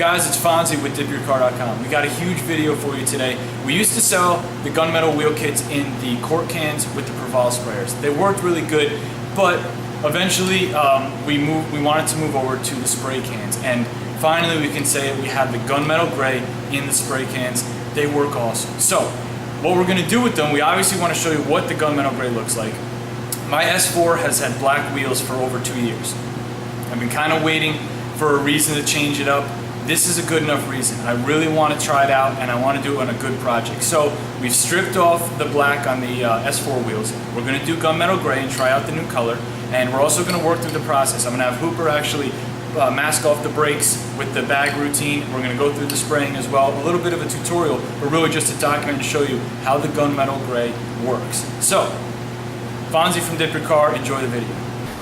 Guys, it's Fonzie with DipYourCar.com. We got a huge video for you today. We used to sell the gunmetal wheel kits in the quart cans with the Proval sprayers. They worked really good, but eventually we wanted to move over to the spray cans, and finally we can say we have the gunmetal gray in the spray cans. They work awesome. So what we're going to do with them, we obviously want to show you what the gunmetal gray looks like. My S4 has had black wheels for over 2 years. I've been kind of waiting for a reason to change it up. This is a good enough reason. I really want to try it out, and I want to do it on a good project. So we've stripped off the black on the S4 wheels. We're going to do gunmetal gray and try out the new color, and we're also going to work through the process. I'm going to have Hooper actually mask off the brakes with the bag routine. We're going to go through the spraying as well. A little bit of a tutorial, but really just a document to show you how the gunmetal gray works. So, Fonzie from Dip Your Car, enjoy the video.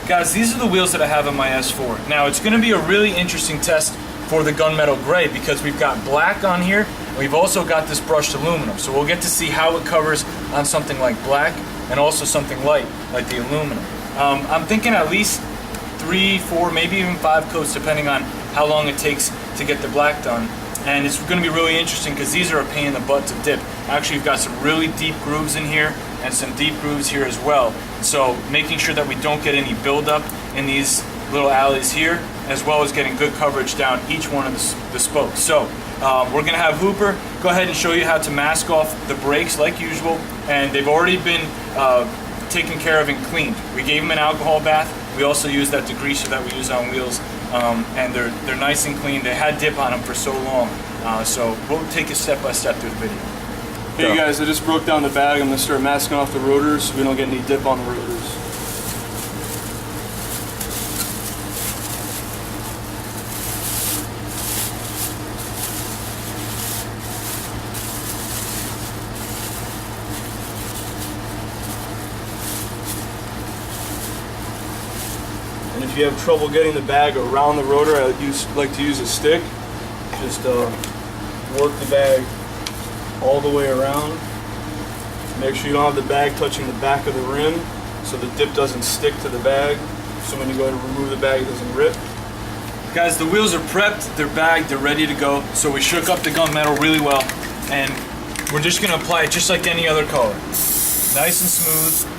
Guys, these are the wheels that I have on my S4. Now, it's going to be a really interesting test for the gunmetal gray because we've got black on here, and we've also got this brushed aluminum. So we'll get to see how it covers on something like black and also something light like the aluminum. I'm thinking at least 3, 4, maybe even 5 coats depending on how long it takes to get the black done. And it's going to be really interesting because these are a pain in the butt to dip. Actually, you've got some really deep grooves in here and some deep grooves here as well. So making sure that we don't get any buildup in these little alleys here, as well as getting good coverage down each one of the spokes. So we're going to have Hooper go ahead and show you how to mask off the brakes like usual, and they've already been taken care of and cleaned. We gave them an alcohol bath. We also use that degreaser that we use on wheels, and they're nice and clean. They had dip on them for so long, so we'll take it step by step through the video. Hey guys, I just broke down the bag. I'm going to start masking off the rotors so we don't get any dip on the rotors. And if you have trouble getting the bag around the rotor, I like to use a stick. Just work the bag all the way around. Make sure you don't have the bag touching the back of the rim so the dip doesn't stick to the bag. So when you go to remove the bag, it doesn't rip. Guys, the wheels are prepped, they're bagged, they're ready to go. So we shook up the gunmetal really well, and we're just going to apply it just like any other color. Nice and smooth.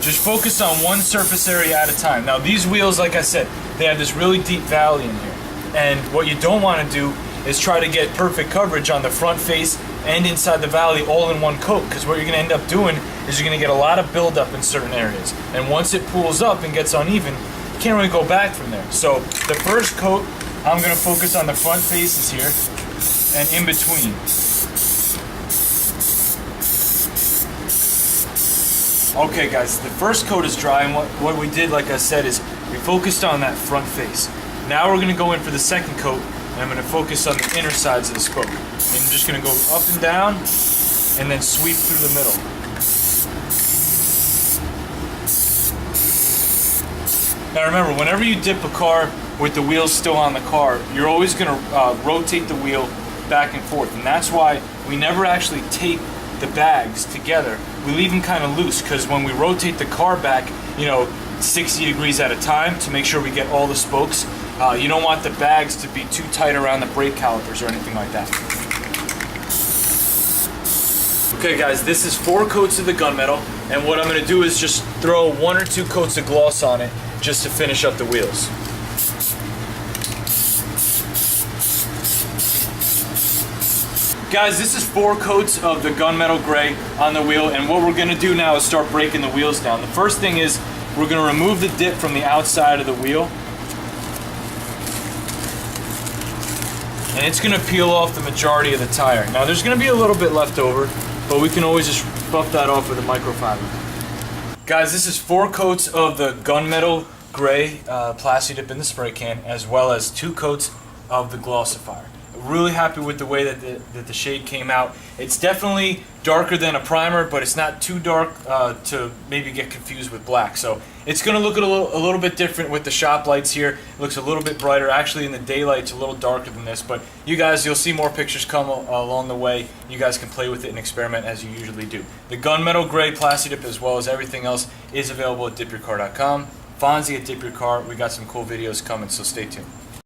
Just focus on one surface area at a time. Now these wheels, like I said, they have this really deep valley in here. And what you don't want to do is try to get perfect coverage on the front face and inside the valley all in one coat, because what you're going to end up doing is you're going to get a lot of buildup in certain areas. And once it pulls up and gets uneven, you can't really go back from there. So the first coat, I'm going to focus on the front faces here and in between. Okay guys, the first coat is dry, and what we did, like I said, is we focused on that front face. Now we're going to go in for the second coat, and I'm going to focus on the inner sides of the spoke. And I'm just going to go up and down, and then sweep through the middle. Now remember, whenever you dip a car with the wheels still on the car, you're always going to rotate the wheel back and forth, and that's why we never actually tape the bags together. We leave them kind of loose because when we rotate the car back, 60 degrees at a time to make sure we get all the spokes, you don't want the bags to be too tight around the brake calipers or anything like that. Okay guys, this is 4 coats of the gunmetal, and what I'm going to do is just throw 1 or 2 coats of gloss on it just to finish up the wheels. Guys, this is 4 coats of the gunmetal gray on the wheel, and what we're going to do now is start breaking the wheels down. The first thing is we're going to remove the dip from the outside of the wheel, and it's going to peel off the majority of the tire. Now there's going to be a little bit left over, but we can always just buff that off with a microfiber. Guys, this is 4 coats of the gunmetal gray Plasti dip in the spray can, as well as 2 coats of the glossifier. Really happy with the way that the shade came out. It's definitely darker than a primer, but it's not too dark to maybe get confused with black. So it's going to look a little bit different with the shop lights here. It looks a little bit brighter. Actually, in the daylight, it's a little darker than this. But you guys, you'll see more pictures come along the way. You guys can play with it and experiment as you usually do. The gunmetal gray Plasti dip, as well as everything else, is available at DipYourCar.com. Fonzie at Dip Your Car. We got some cool videos coming, so stay tuned.